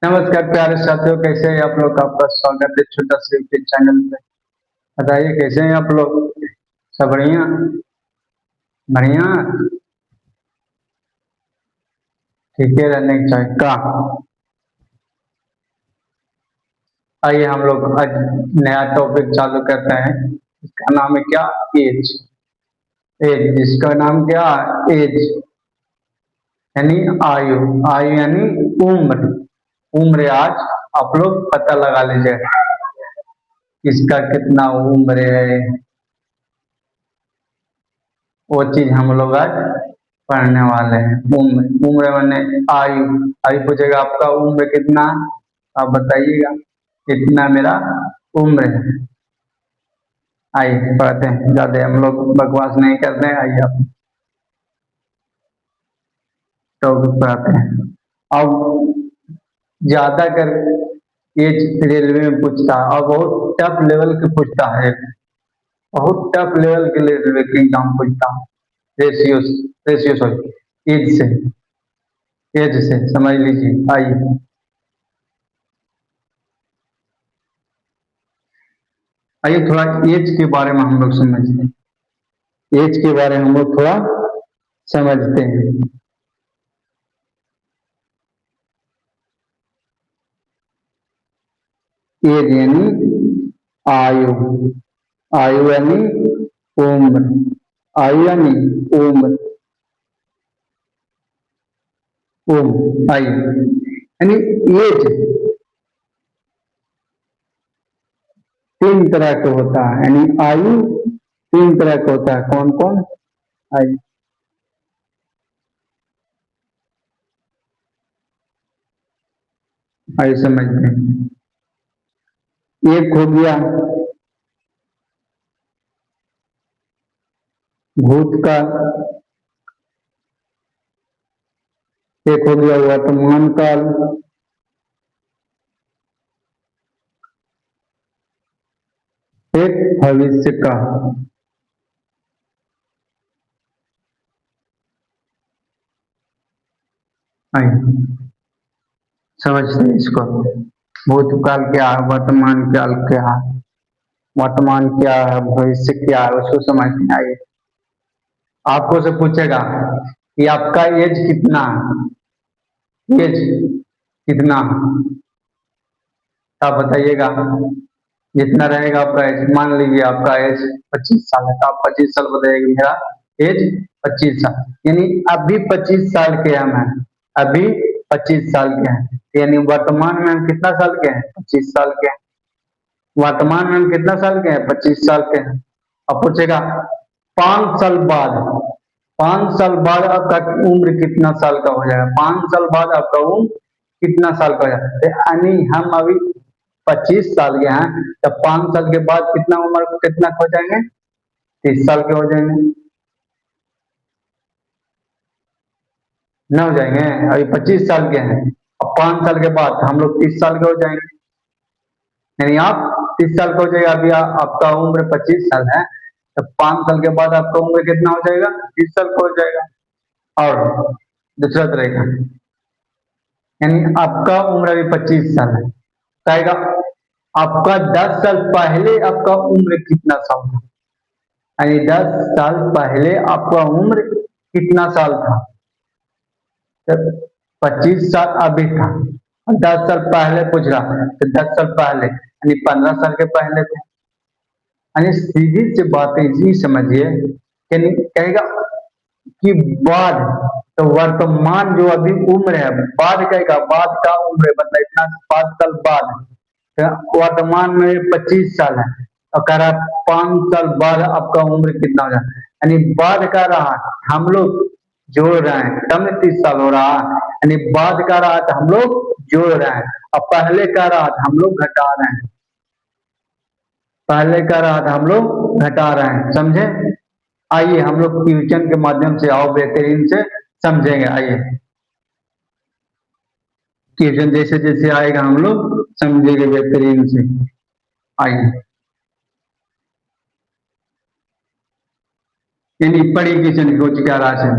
नमस्कार प्यारे साथियों, कैसे हैं आप लोग। आपका स्वागत है छोटा सा यूट्यूब चैनल पे। बताइए कैसे हैं आप लोग। सब बढ़िया बढ़िया। ठीक है, रहने की चाहिए का। आइए हम लोग आज नया टॉपिक चालू करते हैं। इसका नाम है क्या? एज। एज जिसका नाम क्या? एज यानी आयु। आयु यानी उम्र। उम्र आज आप लोग पता लगा लीजिए किसका कितना उम्र है। वो चीज हम लोग आज पढ़ने वाले हैं। उम्र। उम्र माने आयु। आयु पूछेगा आपका उम्र कितना, आप बताइएगा कितना मेरा उम्र है। आइए पढ़ते हैं, ज्यादा हम लोग बकवास नहीं करते हैं। आइए आप टॉपिक पढ़ाते हैं। अब ज्यादा कर एज रेलवे में पूछता है और बहुत टफ लेवल के पूछता है। बहुत टफ लेवल के रेलवे के एग्जाम पूछता है। रेशियो रेशियो सॉरी एज से। एज से समझ लीजिए। आइए आइए थोड़ा एज के बारे में हम लोग समझते हैं। एज के बारे में हम लोग थोड़ा समझते हैं। एज यानी आयु। आयु यानी उम्र। आयु यानी उम्र। उम्र आयु यानी एज तीन तरह का होता है। यानी आयु तीन तरह का होता है। कौन कौन? आयु आयु समझते हैं। एक हो गया भूतकाल, एक हो गया वर्तमान काल, एक भविष्य का। आइए समझते हैं इसको। भूतकाल क्या है, वर्तमान काल क्या है, वर्तमान क्या है, भविष्य क्या है, उसको समझते हैं। आइए आपको से पूछेगा कि आपका एज कितना है। एज कितना आप बताइएगा। जितना रहेगा आपका एज, मान लीजिए आपका एज 25 साल है तो आप 25 साल बताइएगा मेरा एज 25 साल। यानी अभी 25 साल के हम हैं। अभी 25 साल के हैं, यानी वर्तमान में हम कितना साल के हैं? 25 साल के हैं। वर्तमान में हम कितना साल के हैं? 25 साल के हैं। अब पूछेगा 5 साल बाद, 5 साल बाद आपका उम्र कितना साल का हो जाएगा? 5 साल बाद आपका उम्र कितना साल का हो जाएगा? यानी हम अभी 25 साल के हैं तो 5 साल के बाद कितना उम्र कितना हो जाएंगे? 30 साल के हो जाएंगे। न हो जाएंगे? अभी 25 साल के हैं, अब 5 साल के बाद हम लोग 30 साल के हो जाएंगे। यानी आप 30 साल का हो जाएगा। अभी आपका उम्र 25 साल है तो 5 साल के बाद आपका उम्र कितना हो जाएगा? 30 साल का हो जाएगा। और दूसरा तरीका, यानी आपका उम्र अभी 25 साल है, कहेगा आपका 10 साल पहले आपका उम्र कितना साल था। यानी 10 साल पहले आपका उम्र कितना साल था? जब 25 साल अभी था और 10 साल पहले पूछ रहा है तो 10 साल पहले यानी 15 साल के पहले थे। यानी सीधी सी बात है, जी समझिए। यानी कहेगा कि बाद, तो वर्तमान जो अभी उम्र है, बाद कहेगा बाद का उम्र मतलब इतना 5 साल बाद। तो वर्तमान में 25 साल है और कह रहा 5 साल बाद आपका उम्र कितना हो जाए। यानी बाद का रहा हम लोग जोड़ रहे हैं तब में 30 साल हो रहा है। यानी बाद का रहा तो हम लोग जोड़ रहे हैं और पहले का रहा तो हम लोग घटा रहे हैं। पहले का रहा था हम लोग घटा रहे हैं, समझे। आइए हम लोग क्वेश्चन के माध्यम से आओ बेहतरीन से समझेंगे। आइए क्वेश्चन जैसे जैसे आएगा हम लोग समझेंगे बेहतरीन से। आइए यानी पढ़ी क्वेश्चन को क्या राशि।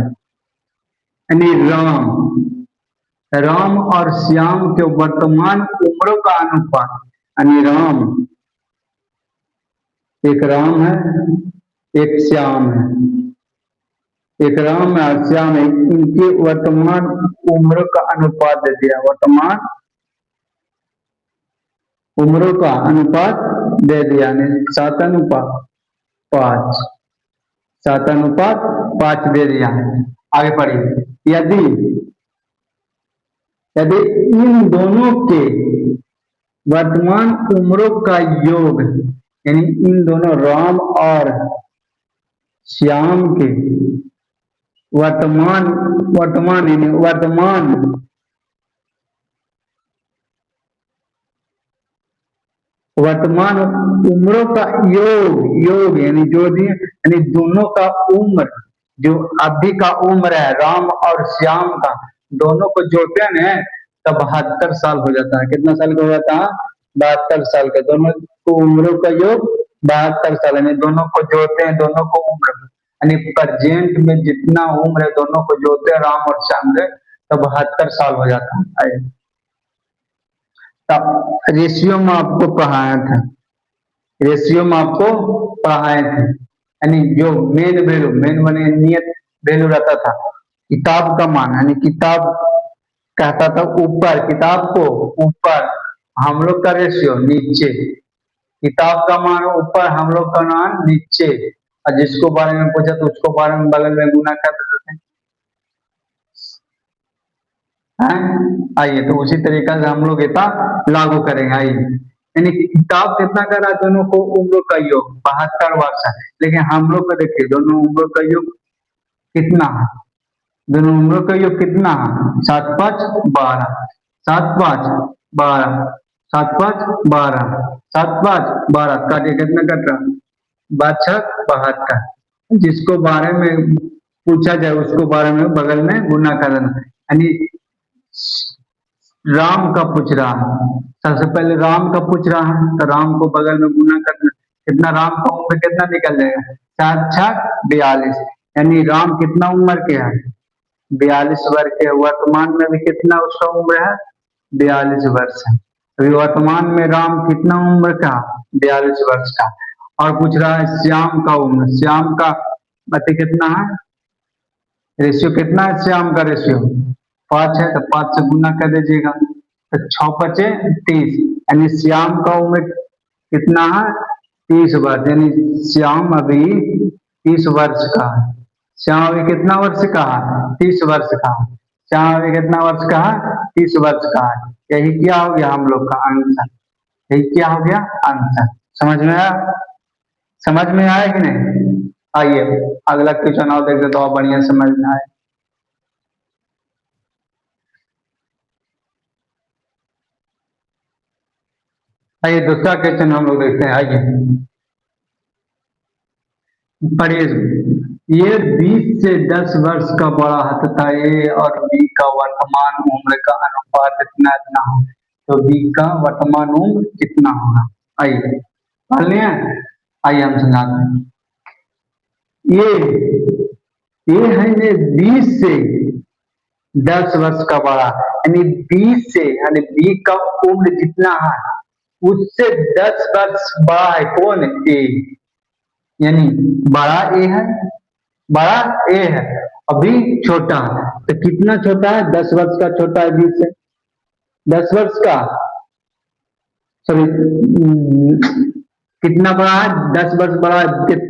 यानी राम राम और श्याम के वर्तमान उम्रों का अनुपात, यानी राम, एक राम है, एक श्याम है, एक राम है और श्याम है, इनके वर्तमान उम्र का अनुपात दे दिया, वर्तमान उम्रों का अनुपात दे दिया, यानी 7:5, 7:5 दे दिया। आगे पढ़िए, यदि यदि इन दोनों के वर्तमान उम्रों का योग, यानी इन दोनों राम और श्याम के वर्तमान वर्तमान यानी वर्तमान वर्तमान उम्रों का योग, योग यानी जो भी, यानी दोनों का उम्र, जो अभी का उम्र है राम और श्याम का, दोनों को जोड़ते हैं तब 72 साल हो जाता है। कितना साल का हो जाता है? 72 साल का। दोनों को उम्रों का योग 72 साल, यानी दोनों को जोड़ते हैं, दोनों को उम्र, यानी प्रेजेंट में जितना उम्र है दोनों को जोड़ते हैं राम और श्याम के, तब 72 साल हो जाता है। तब रेशियो में आपको पढ़ाया था, रेशियो में आपको पढ़ाए थे, यानी जो मेन वैल्यू, मेन माने नियत वैल्यू रहता था, किताब का मान, यानी किताब कहता था ऊपर, किताब को ऊपर, हम लोग का रेशियो नीचे, किताब का मान ऊपर, हम लोग का मान नीचे, और जिसको बारे में पूछा तो उसको बारे में बगल में गुना कर देते हैं। आइए तो उसी तरीका से हम लोग इतना लागू करेंगे। आइए, यानी किताब कितना कर रहा है, दोनों को उम्र का योग 72 वर्ष है, लेकिन हम लोग का देखिए दोनों उम्र का योग कितना है, दोनों उम्र का योग कितना है, 7×5=12, 7×5=12, 7×5=12, 7×5=12, काटिए कितना कट रहा, 5×6=72, जिसको बारे में पूछा जाए उसको बारे में बगल में गुना कर देना। यानी राम का पूछ रहा है, सबसे पहले राम का पूछ रहा है तो राम को बगल में गुना करना, कितना राम का उम्र कितना निकल जाएगा, 4×6=42, यानी राम कितना उम्र के है, 42 वर्ष के। वर्तमान में भी कितना उसका उम्र है, 42 वर्ष है। अभी वर्तमान में राम कितना उम्र का, 42 वर्ष का। और पूछ रहा है श्याम का उम्र, श्याम का अति कितना है, रेशियो कितना है, श्याम का रेशियो 5 है, तो 5 से गुना कर दीजिएगा, तो 6×5=30, यानी श्याम का उम्र कितना है, 30 वर्ष, यानी श्याम अभी 30 वर्ष का है। श्याम अभी कितना वर्ष का है, 30 वर्ष का है। श्याम अभी कितना वर्ष का है, 30 वर्ष का है। यही क्या हो गया हम लोग का आंसर, यही क्या हो गया आंसर। समझ में आया, समझ में आया कि नहीं? आइए अगला क्वेश्चन और देखते तो और बढ़िया समझ में आए। आइए दूसरा क्वेश्चन हम लोग देखते हैं। आइए पढ़िए, ये 20 से 10 वर्ष का बड़ा है तथा ए और बी का वर्तमान उम्र का अनुपात इतना इतना हो, तो बी का वर्तमान उम्र कितना होगा। आइए पढ़ लिया, आइए हम समझाते हैं। ये है ये 20 से 10 वर्ष का बड़ा, यानी 20 से, यानी बी का उम्र जितना है उससे 10 वर्ष बड़ा है कौन, ए, यानी बड़ा ए है, बड़ा ए है, अभी छोटा है, तो कितना छोटा है, 10 वर्ष का छोटा है 20 से, 10 वर्ष का, सॉरी कितना बड़ा है, 10 वर्ष बड़ा है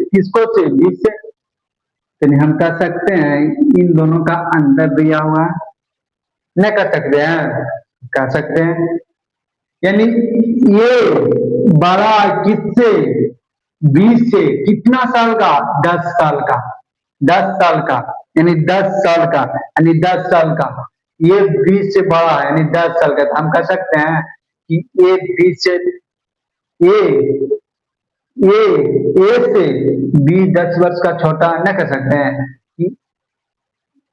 किसको से, 20 से। तो हम कह सकते हैं इन दोनों का अंतर दिया हुआ है, नहीं कर सकते हैं, कह सकते हैं, यानी ये बड़ा किससे, 20 से, कितना साल का, 10 साल का, 10 साल का, यानी 10 साल का, यानी 10 साल का, ये 20 से बड़ा है यानी 10 साल का। तो हम कह सकते हैं कि ये 20 से, ए से बी 10 वर्ष का छोटा, न कह सकते हैं कि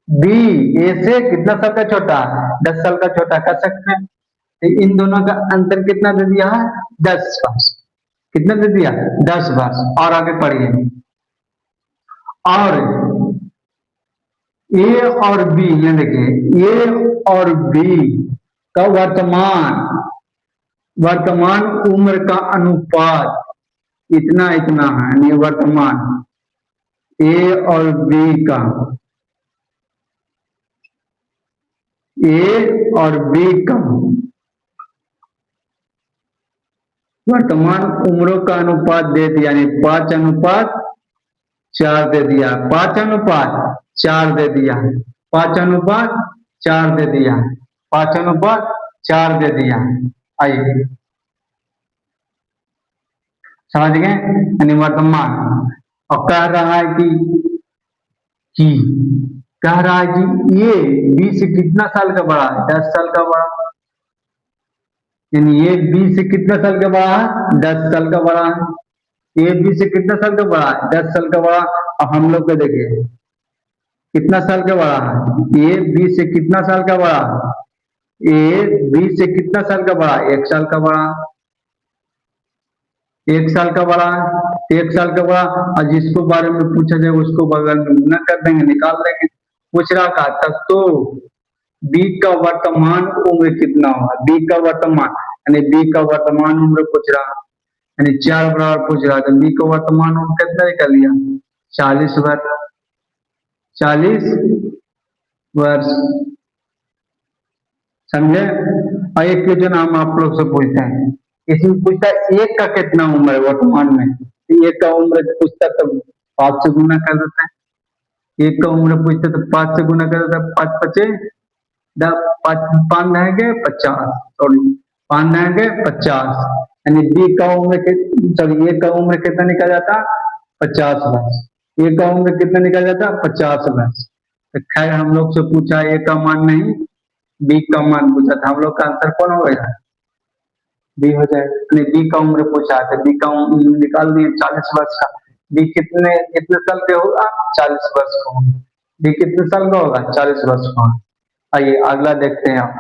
बी ए से कितना साल का छोटा, 10 साल का छोटा, कह सकते हैं। इन दोनों का अंतर कितना दे दिया है, 10 वर्ष, कितना दे दिया, 10 वर्ष। और आगे पढ़िए, और ए और बी, ये देखिए ए और बी का वर्तमान उम्र का अनुपात इतना इतना है, यानी वर्तमान ए और बी का, ए और बी का वर्तमान उम्रों का अनुपात दे दिया, यानी 5:4 दे दिया, 5:4 दे दिया, 5:4 दे दिया, 5:4 दे दिया। आइए समझ गए, यानी वर्तमान। और कह रहा है कि कह रहा है कि ये बी से कितना साल का बड़ा है, 10 साल का बड़ा, यानी ये बी से कितना साल का बड़ा है, 10 साल का बड़ा है। ए बी से कितना साल का बड़ा है, 10 साल का बड़ा। अब हम लोग को देखिए कितना साल का बड़ा है, ए बी से कितना साल का बड़ा है, ए बी से कितना साल का बड़ा, 1 साल का बड़ा, 1 साल का बड़ा है, 1 साल का बड़ा। और जिसको बारे में पूछा जाए उसको बगल में गुना कर देंगे, निकाल देंगे। पूछ रहा था तब तो बी का वर्तमान उम्र कितना होगा, बी का वर्तमान, यानी बी का वर्तमान उम्र पूछ रहा, यानी 4 बराबर पूछ रहा था। बी का वर्तमान उम्र कितना निकल लिया, 40 वर्ष, 40 वर्ष। समझे। और एक क्वेश्चन हम आप लोग से पूछते हैं, इसमें पूछता है एक का कितना उम्र है वर्तमान में, एक का उम्र पूछता तो 5 से गुना कर देता है, एक का उम्र पूछता तो 5 से गुना कर देता है, 5 पचे 5 रहेंगे 50, सॉरी 5 रहेंगे 50, यानी बी का उम्र सॉरी ए का उम्र कितना निकल जाता, 50 वर्ष। ए का उम्र कितना निकल जाता, 50 वर्ष। तो खैर हम लोग से पूछा ए का मान नहीं बी का मान पूछा था, हम लोग का आंसर कौन हो गया, बी हो जाए। बी का उम्र पूछा था, बी का उम्र निकाल दिए 40 वर्ष का। बी कितने कितने साल के होगा, 40 वर्ष का होगा। बी कितने साल का होगा, 40 वर्ष का। आइए अगला देखते हैं आप।